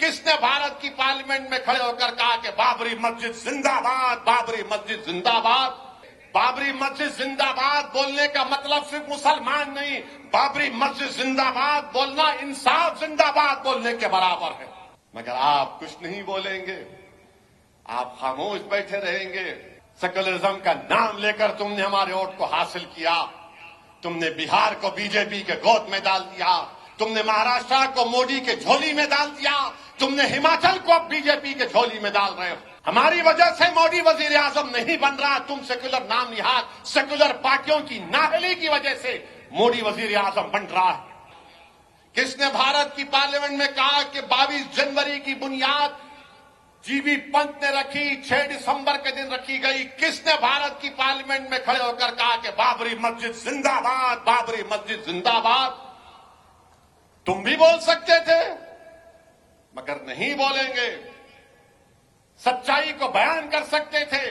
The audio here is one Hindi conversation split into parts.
किसने भारत की पार्लियामेंट में खड़े होकर कहा कि बाबरी मस्जिद जिंदाबाद, बाबरी मस्जिद जिंदाबाद? बाबरी मस्जिद जिंदाबाद बोलने का मतलब सिर्फ मुसलमान नहीं, बाबरी मस्जिद जिंदाबाद बोलना इंसाफ जिंदाबाद बोलने के बराबर है। मगर आप कुछ नहीं बोलेंगे, आप खामोश बैठे रहेंगे। सेकुलरिज्म का नाम लेकर तुमने हमारे वोट को हासिल किया, तुमने बिहार को बीजेपी के गोद में डाल दिया, तुमने महाराष्ट्र को मोदी के झोली में डाल दिया, तुमने हिमाचल को अब बीजेपी के झोली में डाल रहे हो। हमारी वजह से मोदी वजीर आजम नहीं बन रहा, तुम सेक्युलर नाम निहाद सेक्युलर पार्टियों की नाहली की वजह से मोदी वजीर आजम बन रहा है। किसने भारत की पार्लियामेंट में कहा कि 22 जनवरी की बुनियाद जीबी पंत ने रखी, 6 दिसंबर के दिन रखी गई? किसने भारत की पार्लियामेंट में खड़े होकर कहा कि बाबरी मस्जिद जिंदाबाद, बाबरी मस्जिद जिंदाबाद? तुम भी बोल सकते थे, मगर नहीं बोलेंगे। सच्चाई को बयान कर सकते थे।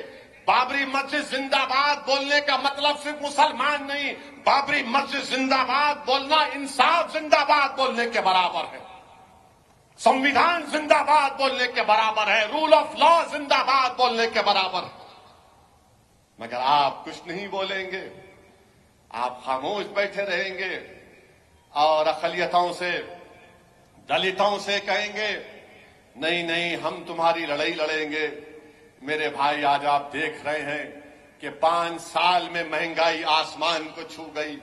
बाबरी मस्जिद जिंदाबाद बोलने का मतलब सिर्फ मुसलमान नहीं, बाबरी मस्जिद जिंदाबाद बोलना इंसाफ जिंदाबाद बोलने के बराबर है, संविधान जिंदाबाद बोलने के बराबर है, रूल ऑफ लॉ जिंदाबाद बोलने के बराबर है। मगर आप कुछ नहीं बोलेंगे, आप खामोश बैठे रहेंगे और अक़लियतों से, दलितों से कहेंगे नहीं नहीं हम तुम्हारी लड़ाई लड़ेंगे। मेरे भाई, आज आप देख रहे हैं कि 5 साल में महंगाई आसमान को छू गई,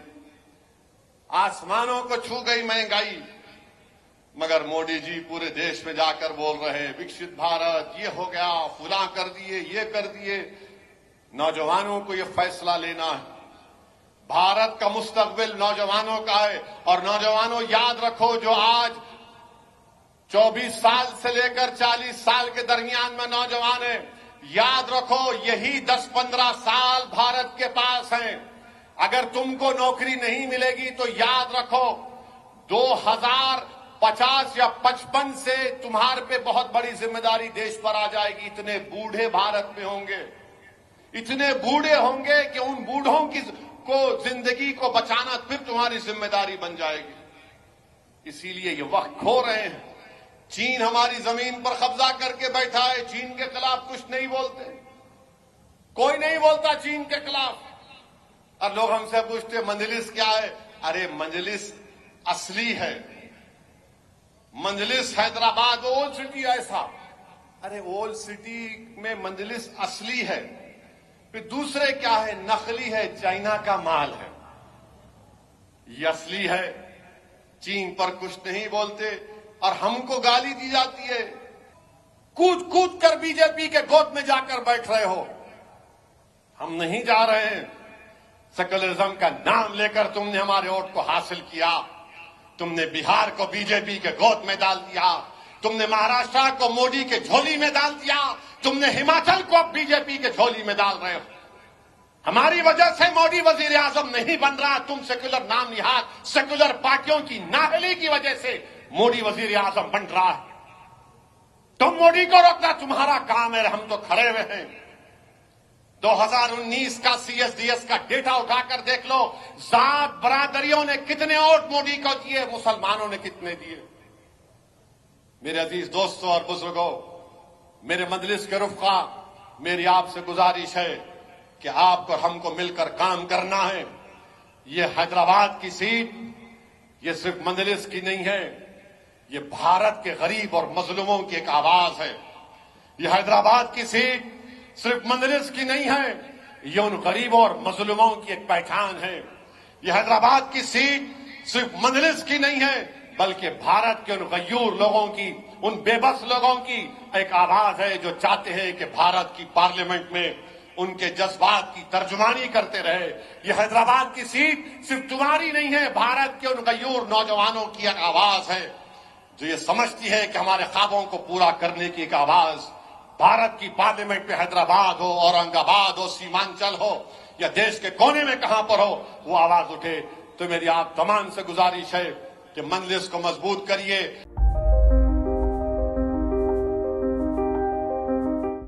आसमानों को छू गई महंगाई। मगर मोदी जी पूरे देश में जाकर बोल रहे हैं विकसित भारत, ये हो गया, फुला कर दिए, ये कर दिए। नौजवानों को ये फैसला लेना है, भारत का मुस्तकबिल नौजवानों का है। और नौजवानों याद रखो, जो आज 24 साल से लेकर 40 साल के दरमियान में नौजवान है, याद रखो यही 10-15 साल भारत के पास हैं। अगर तुमको नौकरी नहीं मिलेगी तो याद रखो 2050 या 55 से तुम्हारे पे बहुत बड़ी जिम्मेदारी देश पर आ जाएगी। इतने बूढ़े भारत में होंगे, इतने बूढ़े होंगे कि उन बूढ़ों को जिंदगी को बचाना फिर तुम्हारी जिम्मेदारी बन जाएगी। इसीलिए ये वक्त खो रहे हैं। चीन हमारी जमीन पर कब्जा करके बैठा है, चीन के खिलाफ कुछ नहीं बोलते, कोई नहीं बोलता चीन के खिलाफ। और लोग हमसे पूछते मजलिस क्या है? अरे मजलिस असली है, मजलिस हैदराबाद ओल्ड सिटी ऐसा, अरे ओल्ड सिटी में मजलिस असली है। फिर दूसरे क्या है? नकली है, चाइना का माल है। ये असली है, चीन पर कुछ नहीं बोलते और हमको गाली दी जाती है। कूद कूद कर बीजेपी के गोद में जाकर बैठ रहे हो। हम नहीं जा रहे हैं। सेकुलरिज्म का नाम लेकर तुमने हमारे वोट को हासिल किया, तुमने बिहार को बीजेपी के गोद में डाल दिया, तुमने महाराष्ट्र को मोदी के झोली में डाल दिया, तुमने हिमाचल को अब बीजेपी के झोली में डाल रहे हो। हमारी वजह से मोदी वजीर आजम नहीं बन रहा, तुम सेक्युलर नाम निहाद सेक्युलर पार्टियों की नाहली की वजह से मोदी वजीर आजम बन रहा है। तुम मोदी को रोकना तुम्हारा काम है, हम तो खड़े हुए हैं। 2019 का सीएसडीएस का डेटा उठाकर देख लो, जात बरादरियों ने कितने वोट मोदी को दिए, मुसलमानों ने कितने दिए। मेरे अजीज दोस्तों और बुजुर्गों, मेरे मजलिस के रुफ़क़ा, मेरी आपसे गुजारिश है कि आपको और हमको मिलकर काम करना है। ये हैदराबाद की सीट ये सिर्फ मजलिस की नहीं है, ये भारत के गरीब और मजलूमों की एक आवाज है। ये हैदराबाद की सीट सिर्फ मजलिस की नहीं है, ये उन गरीबों और मजलूमों की एक पहचान है। ये हैदराबाद की सीट सिर्फ मजलिस की नहीं है, बल्कि भारत के उन गयूर लोगों की, उन बेबस लोगों की एक आवाज है जो चाहते हैं कि भारत की पार्लियामेंट में उनके जज्बात की तर्जुमानी करते रहे। ये हैदराबाद की सीट सिर्फ तुम्हारी नहीं है, भारत के उन गयूर नौजवानों की एक आवाज है जो ये समझती है कि हमारे ख्वाबों को पूरा करने की एक आवाज भारत की पार्लियामेंट में, हैदराबाद हो, औरंगाबाद हो, सीमांचल हो या देश के कोने में कहां पर हो, वो आवाज उठे। तो मेरी आप तमाम से गुजारिश है कि मजलिस को मजबूत करिए।